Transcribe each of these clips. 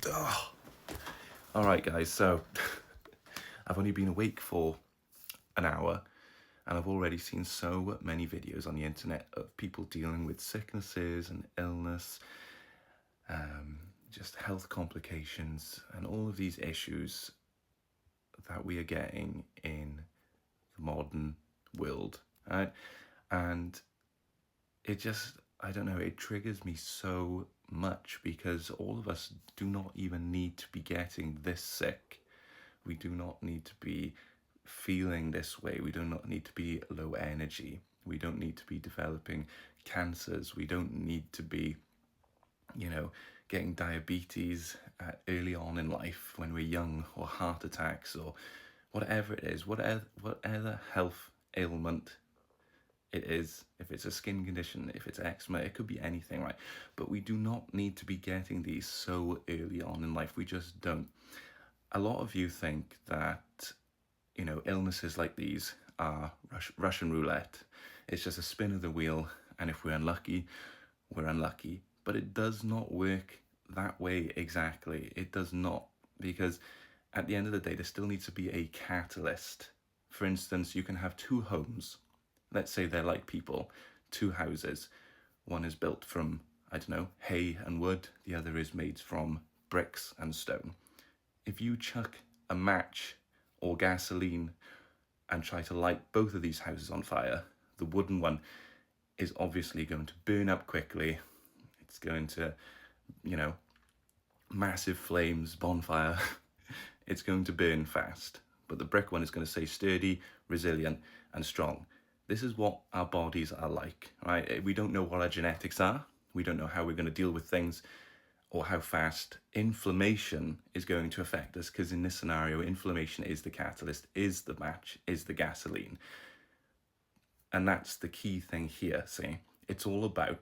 Oh. All right, guys. So I've only been awake for an hour, and I've already seen so many videos on the internet of people dealing with sicknesses and illness, just health complications, and all of these issues that we are getting in the modern world, right? And it just, I don't know, it triggers me so much because all of us do not even need to be getting this sick. We do not need to be feeling this way. We do not need to be low energy. We don't need to be developing cancers. We don't need to be, getting diabetes early on in life when we're young, or heart attacks, or whatever it is, whatever health ailment it is. If it's a skin condition, if it's eczema, it could be anything, right? But we do not need to be getting these so early on in life. We just don't. A lot of you think that, illnesses like these are Russian roulette. It's just a spin of the wheel, and if we're unlucky, we're unlucky. But it does not work that way exactly. It does not, because at the end of the day, there still needs to be a catalyst. For instance, you can have two homes. Let's say they're like people, two houses. One is built from, I don't know, hay and wood. The other is made from bricks and stone. If you chuck a match or gasoline and try to light both of these houses on fire, the wooden one is obviously going to burn up quickly. It's going to, massive flames, bonfire. It's going to burn fast. But the brick one is going to stay sturdy, resilient, and strong. This is what our bodies are like, right? We don't know what our genetics are. We don't know how we're going to deal with things, or how fast inflammation is going to affect us, because in this scenario, inflammation is the catalyst, is the match, is the gasoline. And that's the key thing here, see? It's all about,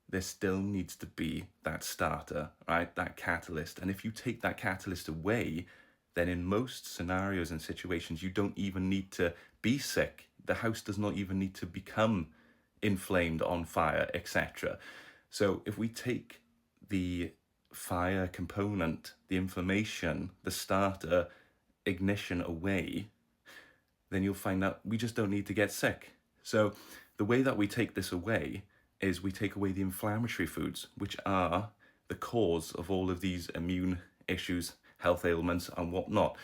there still needs to be that starter, right? That catalyst. And if you take that catalyst away, then in most scenarios and situations, you don't even need to be sick. The house does not even need to become inflamed, on fire, etc. So if we take the fire component, the inflammation, the starter, ignition away, then you'll find that we just don't need to get sick. So the way that we take this away is we take away the inflammatory foods, which are the cause of all of these immune issues, health ailments, and whatnot.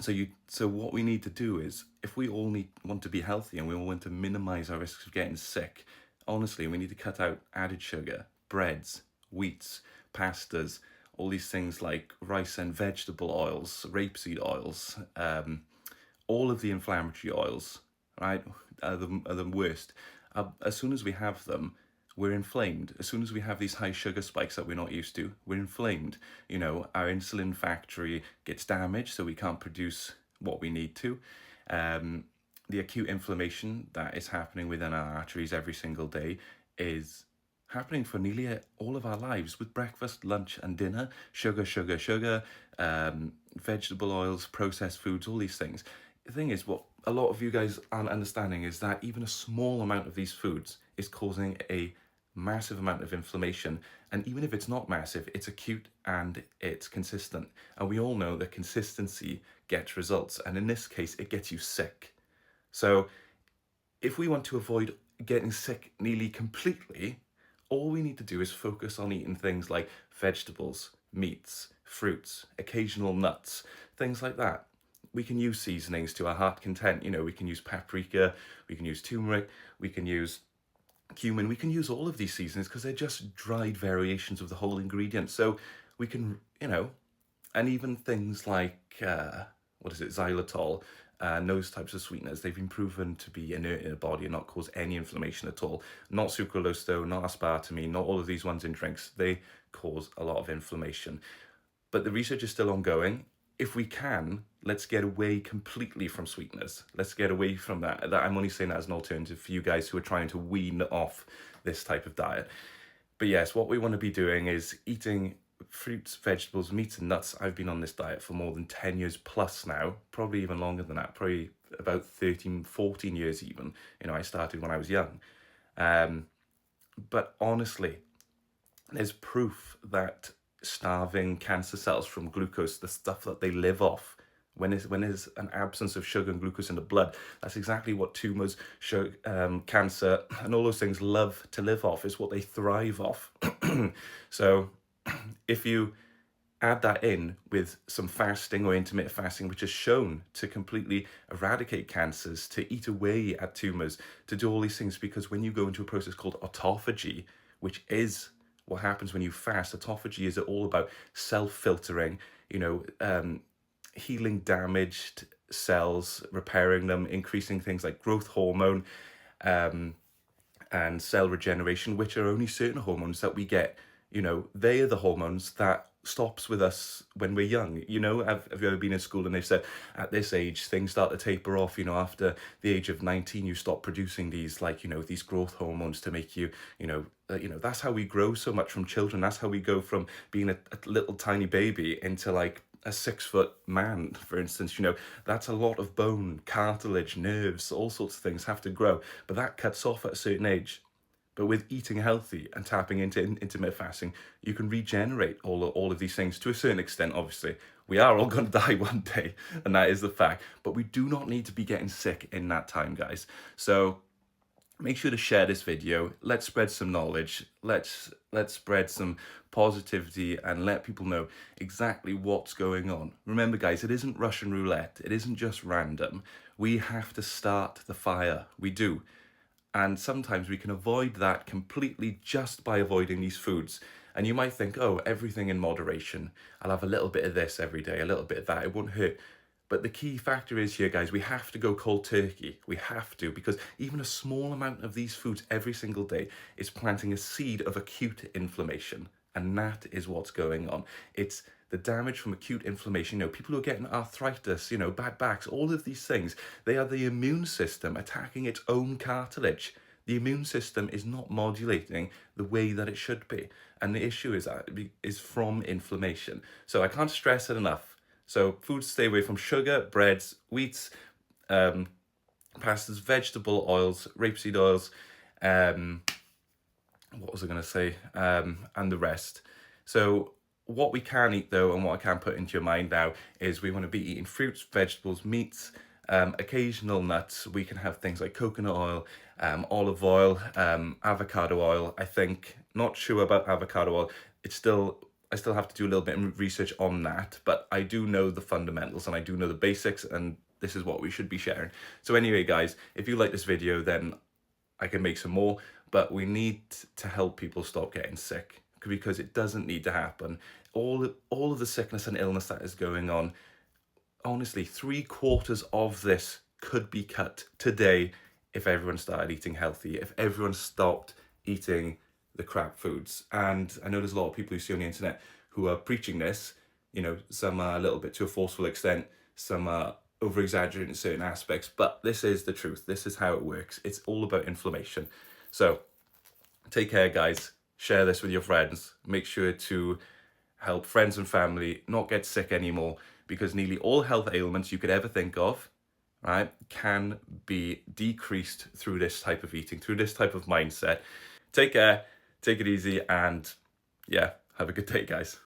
So what we need to do is, if we all want to be healthy and we all want to minimize our risks of getting sick, honestly, we need to cut out added sugar, breads, wheats, pastas, all these things like rice and vegetable oils, rapeseed oils, all of the inflammatory oils, right, are the worst. As soon as we have them, we're inflamed. As soon as we have these high sugar spikes that we're not used to, we're inflamed. Our insulin factory gets damaged, so we can't produce what we need to. The acute inflammation that is happening within our arteries every single day is happening for nearly all of our lives, with breakfast, lunch, and dinner. Sugar, sugar, sugar, vegetable oils, processed foods, all these things. The thing is, what a lot of you guys aren't understanding is that even a small amount of these foods is causing a massive amount of inflammation. And even if it's not massive, it's acute and it's consistent. And we all know that consistency gets results. And in this case, it gets you sick. So if we want to avoid getting sick nearly completely, all we need to do is focus on eating things like vegetables, meats, fruits, occasional nuts, things like that. We can use seasonings to our heart content. We can use paprika, we can use turmeric, we can use cumin, we can use all of these seasonings because they're just dried variations of the whole ingredient. So we can, and even things like, xylitol, and those types of sweeteners, they've been proven to be inert in the body and not cause any inflammation at all. Not sucralose though, not aspartame, not all of these ones in drinks. They cause a lot of inflammation. But the research is still ongoing. If we can, let's get away completely from sweeteners. Let's get away from that. I'm only saying that as an alternative for you guys who are trying to wean off this type of diet. But yes, what we want to be doing is eating fruits, vegetables, meats, and nuts. I've been on this diet for more than 10 years plus now, probably even longer than that, probably about 13, 14 years even. I started when I was young. But honestly, there's proof that starving cancer cells from glucose, the stuff that they live off. When there's an absence of sugar and glucose in the blood, that's exactly what tumors, cancer, and all those things love to live off. Is what they thrive off. So if you add that in with some fasting or intermittent fasting, which is shown to completely eradicate cancers, to eat away at tumors, to do all these things, because when you go into a process called autophagy, which is what happens when you fast, autophagy is all about self-filtering, healing damaged cells, repairing them, increasing things like growth hormone, um, and cell regeneration, which are only certain hormones that we get. They are the hormones that stops with us when we're young. Have you ever been in school and they've said at this age things start to taper off? After the age of 19, you stop producing these, these growth hormones to make you, that's how we grow so much from children. That's how we go from being a little tiny baby into like a 6-foot man, for instance. That's a lot of bone, cartilage, nerves, all sorts of things have to grow, but that cuts off at a certain age. But with eating healthy and tapping into intermittent fasting, you can regenerate all of these things to a certain extent. Obviously, we are all going to die one day, and that is the fact. But we do not need to be getting sick in that time, guys. So make sure to share this video. Let's spread some knowledge. Let's spread some positivity and let people know exactly what's going on. Remember, guys, it isn't Russian roulette. It isn't just random. We have to start the fire. We do. And sometimes we can avoid that completely just by avoiding these foods. And you might think, oh, everything in moderation. I'll have a little bit of this every day, a little bit of that. It won't hurt. But the key factor is here, guys, we have to go cold turkey. We have to, because even a small amount of these foods every single day is planting a seed of acute inflammation. And that is what's going on. It's the damage from acute inflammation. People who are getting arthritis, bad backs, all of these things, they are the immune system attacking its own cartilage. The immune system is not modulating the way that it should be. And the issue is from inflammation. So I can't stress it enough. So foods to stay away from: sugar, breads, wheats, pastas, vegetable oils, rapeseed oils, what was I going to say, and the rest. So what we can eat though, and what I can put into your mind now, is we want to be eating fruits, vegetables, meats, occasional nuts. We can have things like coconut oil, olive oil, avocado oil. I think, not sure about avocado oil. I still have to do a little bit of research on that, but I do know the fundamentals and I do know the basics, and this is what we should be sharing. So anyway, guys, if you like this video, then I can make some more, but we need to help people stop getting sick, because it doesn't need to happen. All of the sickness and illness that is going on, honestly, 3/4 of this could be cut today if everyone started eating healthy, if everyone stopped eating the crap foods. And I know there's a lot of people you see on the internet who are preaching this. Some are a little bit to a forceful extent, some are over exaggerating certain aspects, but this is the truth. This is how it works. It's all about inflammation. So take care, guys. Share this with your friends. Make sure to help friends and family not get sick anymore, because nearly all health ailments you could ever think of, right, can be decreased through this type of eating, through this type of mindset. Take care, take it easy, and yeah, have a good day, guys.